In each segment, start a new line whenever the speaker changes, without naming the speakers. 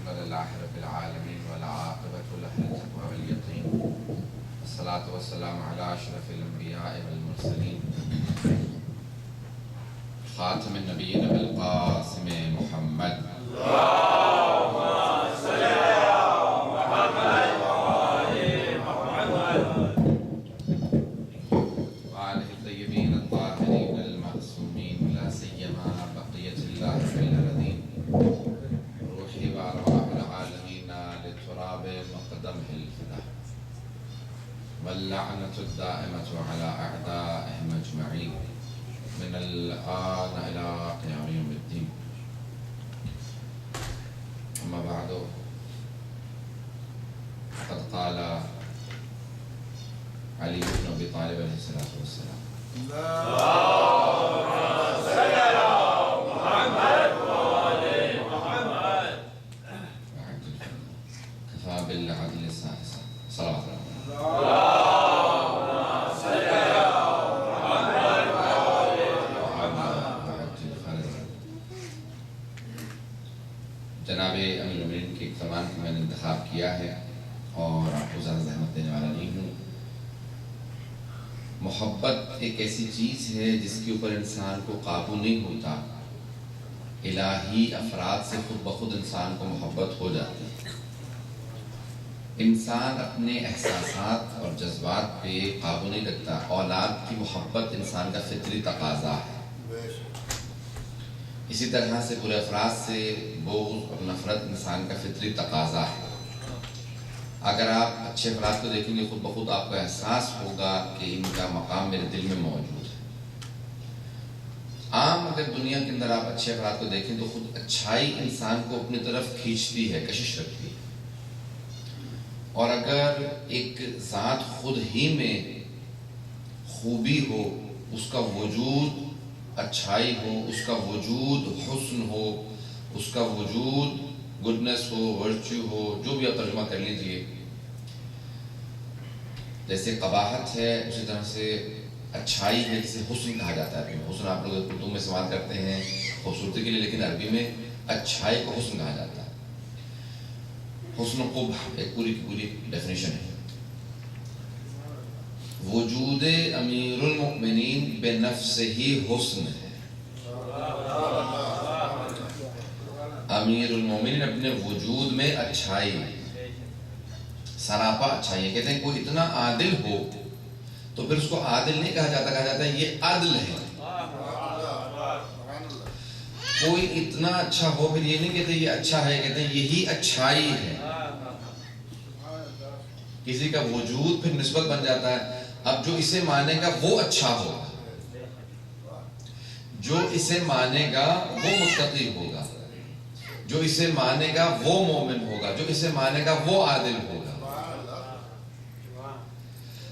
الحمد لله رب العالمين والعاقبة للتقوى واليقين والصلاة والسلام على أشرف الأنبياء والمرسلين خاتم النبيين بالقاسم محمد
اللهم صل على محمد وآل محمد
وآله الطيبين الطاهرين المعصومين لا سيما بقية الله في الأرضين روحي وأرواح العالمين لتراب مقدمه الفداء واللعنة الدائمة على أعدائهم أجمعين من الآن إلى قيام يوم الدين. أما بعد فقد قال علي بن أبي طالب عليه الصلاة والسلام
اللهم صل على محمد وآل محمد
كفى بالعدل ساحسا صلوات الله.
اللهم صل على محمد وآل محمد.
جناب امیر المومنین کے ایک فرمان کو میں نے انتخاب کیا ہے اور آپ کو زیادہ زحمت دینے والا نہیں ہوں. محبت ایک ایسی چیز ہے جس کے اوپر انسان کو قابو نہیں ہوتا. الہی افراد سے خود بخود انسان کو محبت ہو جاتی ہے. انسان اپنے احساسات اور جذبات پہ قابو نہیں رکھتا. اولاد کی محبت انسان کا فطری تقاضا ہے. اسی طرح سے برے افراد سے بغض اور نفرت انسان کا فطری تقاضا ہے. اگر آپ اچھے افراد کو دیکھیں گے خود بخود آپ کو احساس ہوگا کہ ان کا مقام میرے دل میں موجود ہے. عام اگر دنیا کے اندر آپ اچھے افراد کو دیکھیں تو خود اچھائی انسان کو اپنی طرف کھینچتی ہے, کشش رکھتی ہے. اور اگر ایک ذات خود ہی میں خوبی ہو, اس کا وجود اچھائی ہو, اس کا وجود حسن ہو, اس کا وجود گڈنس ہو, ورچو ہو, جو بھی آپ ترجمہ کر لیجئے, جیسے قباحت ہے اسی طرح سے اچھائی ہے جسے حسن کہا جاتا ہے. عربی میں حسن آپ لوگ اردو میں استعمال کرتے ہیں خوبصورتی کے لیے, لیکن عربی میں اچھائی کو حسن کہا جاتا ہے. حسن و قبح ایک پوری کی پوری ڈیفینیشن ہے. وجود امیر المؤمنین بے نفس ہی حسن ہے. امیر المومنین اپنے وجود میں اچھائی, سراپا اچھائی ہے. کہتے ہیں کوئی اتنا عادل ہو تو پھر اس کو عادل نہیں کہا جاتا, کہا جاتا ہے یہ عدل ہے. کوئی اتنا اچھا ہو پھر یہ نہیں کہتے یہ اچھا ہے, کہتے ہیں یہی اچھائی ہے. کسی کا وجود پھر نسبت بن جاتا ہے. اب جو اسے مانے گا وہ اچھا ہوگا, جو اسے مانے گا وہ متقی ہوگا, جو اسے مانے گا وہ مومن ہوگا, جو اسے مانے گا وہ عادل ہوگا.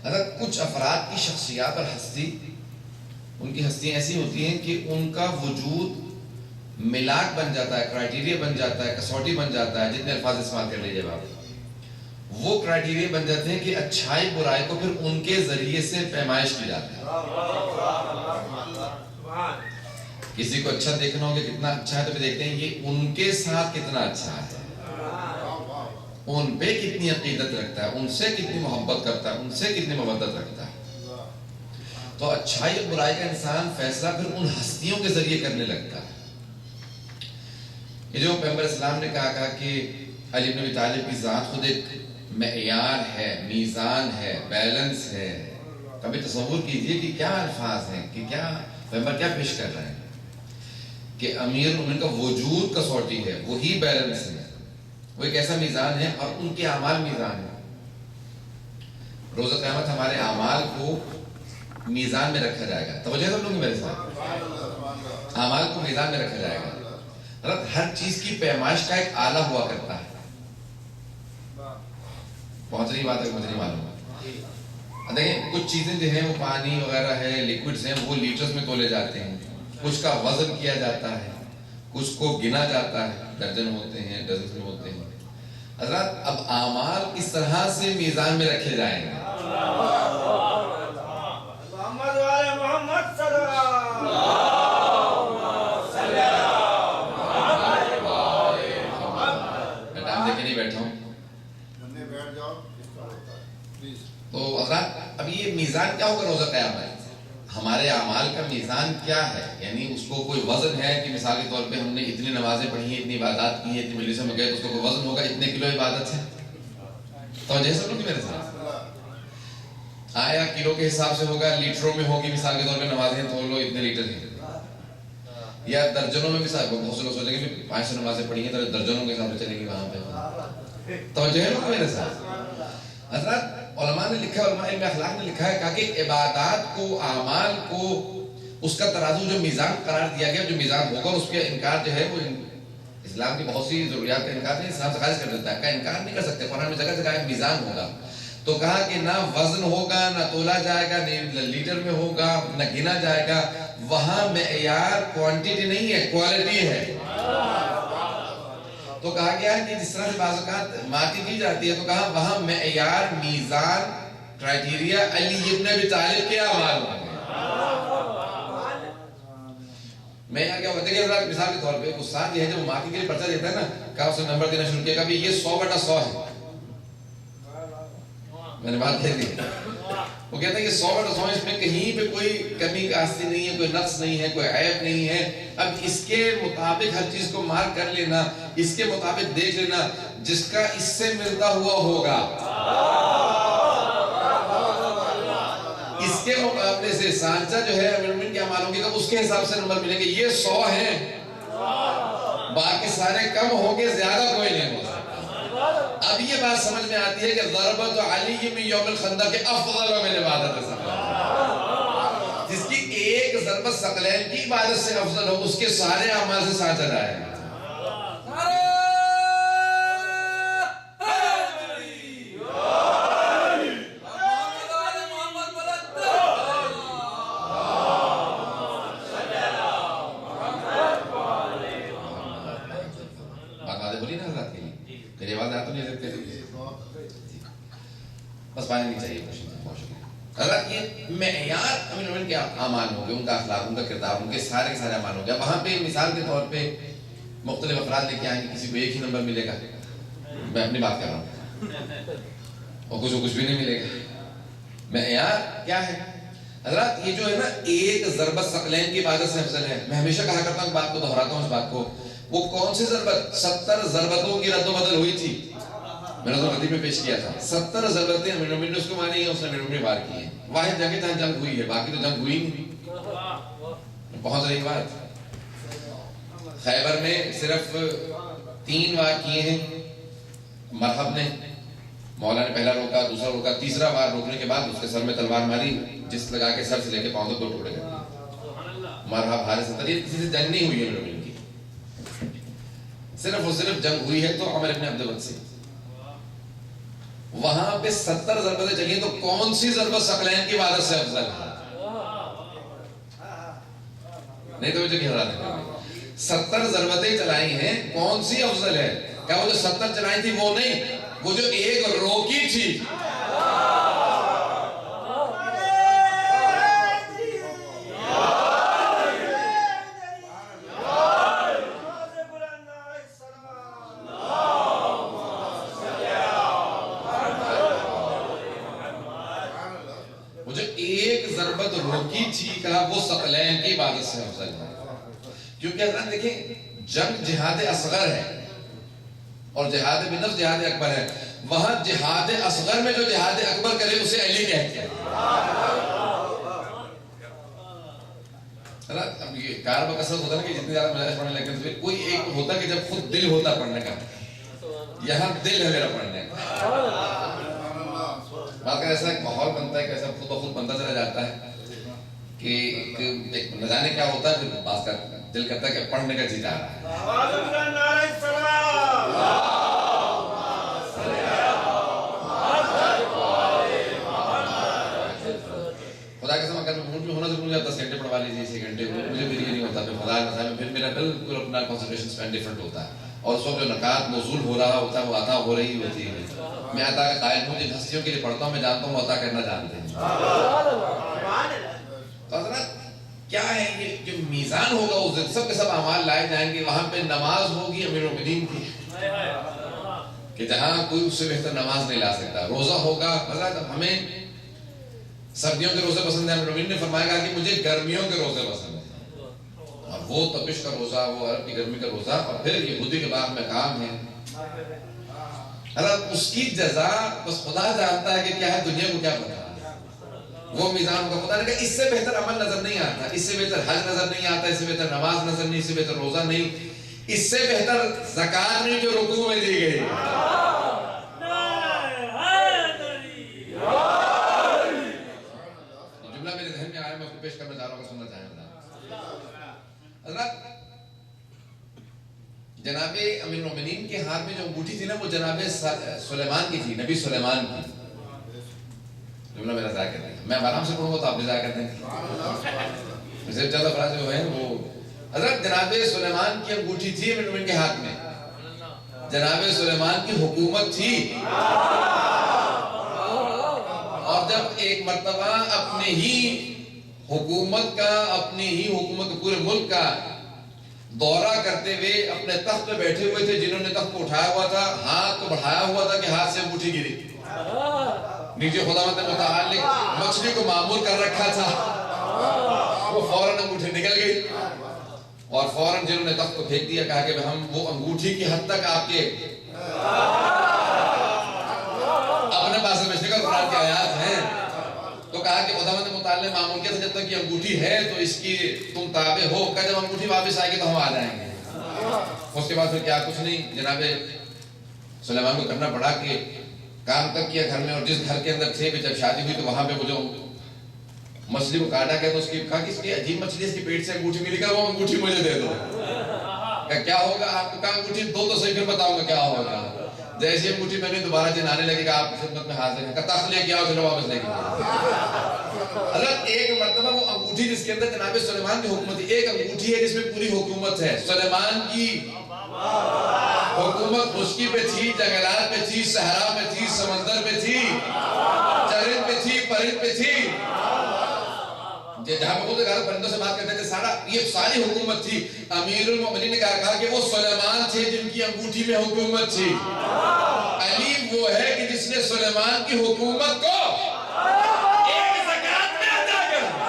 اگر کچھ افراد کی شخصیات اور ہستی, ان کی ہستیاں ایسی ہوتی ہیں کہ ان کا وجود ملاک بن جاتا ہے, کرائیٹیریا بن جاتا ہے, کسوٹی بن جاتا ہے. جتنے الفاظ استعمال کر لیجیے آپ, وہ کرائیٹیریا بن جاتے ہیں کہ اچھائی برائی کو پھر ان کے ذریعے سے پیمائش کی جاتی ہے. کسی کو اچھا دیکھنا ہو کہ کتنا اچھا ہے تو پھر دیکھتے ہیں یہ ان کے ساتھ کتنا اچھا ہے, ان پہ کتنی عقیدت رکھتا ہے, ان سے کتنی محبت کرتا ہے, ان سے کتنی مودت رکھتا ہے. تو اچھائی اور برائی کا انسان فیصلہ پھر ان ہستیوں کے ذریعے کرنے لگتا ہے. یہ جو پیغمبر اسلام نے کہا کہ علی بن ابی طالب کی ذات خود ایک معیار ہے, میزان ہے, بیلنس ہے. کبھی تصور کیجئے کہ کیا الفاظ ہیں, کہ کیا پیغمبر کیا پیش کر رہے ہیں کہ امیر المومنین کا وجود کسوٹی ہے, وہی بیلنس ہے, وہ ایک ایسا میزان ہے, اور ان کے اعمال میزان ہے. روز قیامت ہمارے اعمال کو میزان میں رکھا جائے گا. توجہ سب لوگ میرے ساتھ, اعمال کو میزان میں رکھا جائے گا. ہر چیز کی پیمائش کا ایک آلہ ہوا کرتا ہے. بہت سی بات ہے مجھے نہیں معلوم. دیکھیں کچھ چیزیں جو ہیں وہ پانی وغیرہ ہے, لیکوڈز ہیں, وہ لیٹرز میں تولے جاتے ہیں. کچھ کا وزن کیا جاتا ہے, کچھ کو گنا جاتا ہے, درجن ہوتے ہیں, ڈزن میں ہوتے ہیں. حضرات اب اعمال کس طرح سے میزان میں رکھے جائیں گے؟
محمد والے محمد صلی اللہ
میزان کیا ہوگا روزہ قیامت؟ ہمارے اعمال کا میزان کیا ہے؟ یعنی اس کو کوئی وزن ہے کہ مثال کے طور پہ ہم نے اتنی نمازیں پڑھی ہیں، اتنی عبادات کی ہیں، اتنی مجلسوں میں گئے، تو اس کا کوئی وزن ہوگا اتنے کلو عبادت ہے؟ توجہ سب لوگ میرے ساتھ آیا کلو کے حساب سے ہوگا، لیٹروں میں ہوگی مثال کے طور پہ نمازیں تو لو اتنے لیٹر ہیں، یا درجنوں میں مثال بہت سے لوگ سوچیں گے 500 نمازیں پڑھی ہیں تو درجنوں کے حساب سے چلیں گی وہاں پہ. توجہ ہے لوگ میرے ساتھ. حضرات علماء نے لکھا ہے، علماء علم اخلاق نے لکھا ہے کہا کہ عبادات کو، اعمال کو، اس کا ترازو جو میزان قرار دیا گیا، جو میزان ہوگا اس کے انکار جو ہے وہ اسلام کی بہت سی ضروریات کا انکار نہیں، اسلام سے خارج کر دیتا ہے، کا انکار نہیں کر سکتے. قرآن میں جگہ جگہ ہے میزان ہوگا، تو کہا کہ نہ وزن ہوگا، نہ تولا جائے گا، نہ لیٹر میں ہوگا، نہ گنا جائے گا. وہاں معیار کوانٹیٹی نہیں ہے، کوالٹی ہے. تو کہا گیا ہے کہ جس طرح سے بعض اوقات ماتی کی جاتی ہے، تو کہا وہاں معیار، میزان، کرائیٹیریا علی ابن ابی طالب کے اعمال ہوں گے. معیار کیا ہوتا ہے کہ حضرات مثال کے طور پہ استاد جو ہے جب ماتی کے لیے پرچہ دیتا ہے نا، کہا اسے نمبر دینا شروع کیا، کہ یہ 100/100 ہے. میں نے بات کہہ دی، وہ کہتا ہے کہ 100/100 اس میں کہیں پہ کوئی کمی کاستی نہیں ہے، کوئی نقص نہیں ہے، کوئی عیب نہیں ہے. اب اس کے مطابق ہر چیز کو مارک کر لینا، اس کے مطابق دیکھ لینا، جس کا اس سے ملتا ہوا ہوگا اس کے مقابلے سے سانچہ جو ہے امین کے اعمالوں کی، تو اس کے حساب سے نمبر ملیں گے. یہ 100 ہیں، باقی سارے کم ہوں گے، زیادہ کوئی نہیں ہو سکتا. اب یہ بات سمجھ میں آتی ہے کہ ضربت علی من یوم الخندق کے افضل من عبادت ثقلین، جس کی ایک ضربت ثقلین کی عبادت سے افضل ہو، اس کے سارے اعمال سے سانچہ جائے گا. بس پانی نہیں چاہیے. حضرت یہ معیار امین کے اعمال ہو گئے، ان کا اخلاق، ان کا کردار، ان کے سارے کے سارے اعمال ہو گئے. وہاں پہ مثال کے طور پہ مختلف افراد لے کے آئیں گے، کسی کو ایک ہی نمبر ملے گا، میں اپنی بات کر رہا ہوں، اور کچھ کو کچھ بھی نہیں ملے گا. معیار کیا ہے حضرات؟ یہ جو ہے نا ایک ضربت ثقلین کی عبادت سے افضل ہے. میں ہمیشہ کہا کرتا ہوں، بات کو دہراتا ہوں اس بات کو، وہ کون سی ضربت؟ 70 ضربتوں کی رد و بدل ہوئی تھی، میں نے تو ندی میں پیش کیا تھا. 70 ضربتیں امیر المومنین نے اس کو مانی ہیں، اس نے امیر المومنین وار کی ہیں. واحد جنگ جہاں جنگ ہوئی ہے، باقی تو جنگ ہوئی نہیں. بہت رہی بات، خیبر میں صرف 3 وار کیے ہیں مرحب نے. مولا نے پہلا روکا، دوسرا روکا، تیسرا وار روکنے کے بعد اس کے سر میں تلوار ماری، جس لگا کے سر سے لے کے پاؤں تک 2 ٹکڑے گئے. مرحب حارث ستری. کسی سے جنگ نہیں ہوئی ہے امیر المومنین کی، صرف اور صرف جنگ ہوئی ہے تو عمر ابن عبد الود سے. وہاں پہ 70 ضربتیں چلی، تو کون سی ضربت ثقلین کی عبادت سے افضل ہے؟ نہیں تو مجھے حضرات نے 70 ضربتیں چلائی ہیں، کون سی افضل ہے؟ کیا وہ جو 70 چلائی تھی وہ نہیں، وہ جو ایک روکی تھی. وہ ثقلین کی عبادت سے افضل ہے. کیونکہ حضرات دیکھیں، جنگ جہاد اصغر ہے اور جہاد بنفس جہاد اکبر ہے. وہاں جہاد اصغر میں جو جہاد اکبر کرے اسے علی کہتے ہیں. اب یہ کار با کثرت ہوتا ہے کہ جتنی زیادہ مجالس پڑھنے لگتے ہیں، کوئی ایک ہوتا کہ جب خود دل ہوتا پڑھنے کا، یہاں دل ہے میرا پڑھنے کا. بات کا ایسا ایک ماحول بنتا ہے کہ ایسا خود بخود بنتا چلا جاتا ہے کہ ایک نہ جانے کیا ہوتا ہے، پھر بات کا دل کرتا ہے کہ پڑھنے کا جی جا رہا ہے. خدا کے سامنے اگر میں موڈ میں ہونا تو مجھے 10 گھنٹے پڑھوا لیجیے، 6 گھنٹے، مجھے بھی نہیں ہوتا. پھر خدا کے سامنے پھر میرا بالکل اپنا کنسنٹریشن اسپین ڈیفرنٹ ہوتا ہے، اور اس وقت جو نکات نزول ہو رہا ہوتا ہے وہ عطا ہو رہی ہوتی ہے. میں عطا کا قائل ہوں، جن ہستیوں کے لیے پڑھتا ہوں میں جانتا ہوں وہ عطا کرنا جانتے ہیں. تو حضرت کیا ہے یہ جو میزان ہوگا، اس دن سب کے سب اعمال لائے جائیں گے. وہاں پہ نماز ہوگی امیر المومنین کی، کہ جہاں کوئی اس سے بہتر نماز نہیں لا سکتا. روزہ ہوگا. حضرت ہمیں سردیوں کے روزے پسند ہیں، امیر نے فرمایا کہ مجھے گرمیوں کے روزے پسند ہیں، اور وہ تپش کا روزہ، وہ عرب کی گرمی کا روزہ، اور پھر یہودی کے باغ میں کام ہے۔ حضرت اس کی جزا بس خدا جانتا ہے کہ کیا ہے، دنیا کو کیا پتا، وہ میزان کا پتا نہیں کہ اس سے بہتر عمل نظر نہیں آتا، اس سے بہتر حج نظر نہیں آتا، اس سے بہتر نماز نظر نہیں، اس سے بہتر روزہ نہیں، اس سے بہتر زکات نہیں جو رکوع میں دی گئی۔ جملہ میرے ذہن میں آیا، میں پیش کرنا چاہ رہا ہوں، سننا چاہیں گا۔ حضرت جناب امیر المومنین کے ہاتھ میں جو انگوٹھی تھی نا، وہ جناب سلیمان کی تھی، نبی سلیمان کی۔ جملہ میرا ضائع کر دیں، میں آرام سے پڑھوں گا تو آپ بھی ضائع کر دیں گے، صرف زیادہ فرض جو ہیں وہ۔ حضرت جناب سلیمان کی انگوٹھی تھی امیر المومنین کے ہاتھ میں، جناب سلیمان کی حکومت تھی، اور جب ایک مرتبہ اپنے ہی حکومت کا پورے ملک کا دورہ کرتے ہوئے اپنے تخت پہ بیٹھے ہوئے تھے، جنہوں نے تخت کو اٹھایا ہوا تھا، ہاتھ کو بڑھایا ہوا تھا کہ ہاتھ سے انگوٹھی گری، نیچے خداوند متعال نے مچھلی کو معمور کر رکھا تھا، وہ فوراً انگوٹھی نکل گئی، اور فوراً جنہوں نے تخت کو پھینک دیا، کہا کہ ہم وہ انگوٹھی کی حد تک آپ کے اپنے پاس سے بچنے کا قرآن کی آیات ہیں، تو کہا کہ خداوند متعال نے معمول کیا تھا جب تک یہ انگوٹھی ہے تو اس کی تم تابع ہو، کہ جب انگوٹھی واپس آئے گی تو ہم آ جائیں گے۔ اس کے بعد پھر کیا، کچھ نہیں، جناب سلیمان کو کرنا پڑا کہ کام تک کیا گھر میں، اور جس گھر کے اندر تھے جب شادی ہوئی تو وہاں پہ وہ جو مچھلی کو کاٹا گیا تو اس کی کہا کہ اس کی عجیب مچھلی، اس کی پیٹ سے انگوٹھی ملی، کہ وہ انگوٹھی مجھے دے دو۔ کہ کیا ہوگا، آپ کو کہا انگوٹھی دو تو صحیح، پھر بتاؤں گا کیا ہوگا۔ جیسے انگوٹھی میں نے دوبارہ جنانے لگے کہ آپ کی خدمت میں حاضر ہیں، کہ تخت لے کے آؤ، چلو واپس لے کے آؤ۔ حضرت ایک مرتبہ وہ انگوٹھی جس کے اندر جناب سلیمان کی حکومت تھی، ایک انگوٹھی ہے جس میں پوری حکومت ہے، سلیمان کی حکومت خشکی پہ تھی، جنگلات پہ تھی، صحرا میں تھی، سمندر پہ تھی، چرند پہ تھی، پرند پہ تھی، جہاں پہ خود پرندوں سے بات کرتے تھے، یہ ساری حکومت تھی۔ امیر المومنین نے کہا کہ وہ سلیمان تھے جن کی انگوٹھی میں حکومت تھی۔ علی وہ ہے کہ جس نے سلیمان کی حکومت کو ایک زکات میں ادا کر دیا۔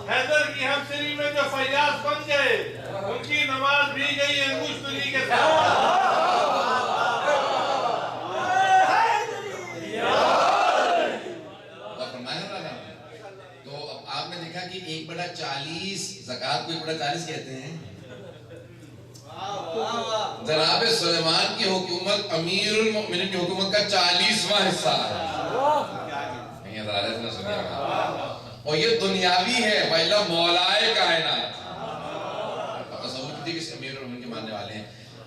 حیدر کی ہمسری میں جو فیاض بن گئے، ان کی نماز بھی گئی انگوشتری کے ساتھ۔
تو اب آپ نے دیکھا کہ 1/40 زکات کو 1/40 کہتے ہیں۔ جناب سلیمان کی حکومت امیر المومنین کی حکومت کا 40واں حصہ ہے۔ اور یہ دنیاوی ہے، پہلا مولائے کائنات، تصور کی تھی کہ امیر المومنین کے ماننے والے ہیں۔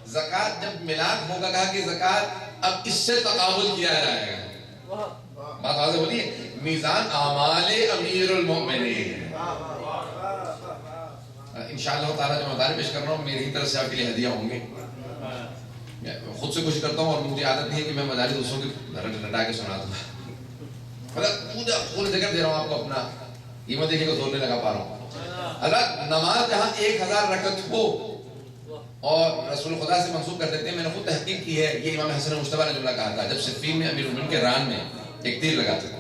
زکات جب میلاد ہوگا، کہا کہ زکات اب اس سے تقابل کیا جائے گا، بات واضح ہو رہی ہے، میزان اعمال امیر المومنین۔ انشاءاللہ تعالیٰ جو مدارے پیش کر رہا ہوں میری طرف سے آپ کے لیے ہدیہ ہوں گے، خود سے کوشش کرتا ہوں، اور مجھے عادت نہیں ہے کہ میں مدارے دوسروں کی رٹا کے سنا دوں، پورا ذکر دے رہا ہوں آپ کو اپنا، یہ مت دیکھیں کہ زور نہیں لگا پا رہا ہوں۔ اگر نماز جہاں 1000 رکعت ہو اور رسول خدا سے منسوب کر دیتے ہیں، میں نے خود تحقیق کی ہے، یہ امام حسن مجتبیٰ نے جملہ کہا تھا جب صفین میں امیر المومنین کے ران میں ایک تیر لگا تھا،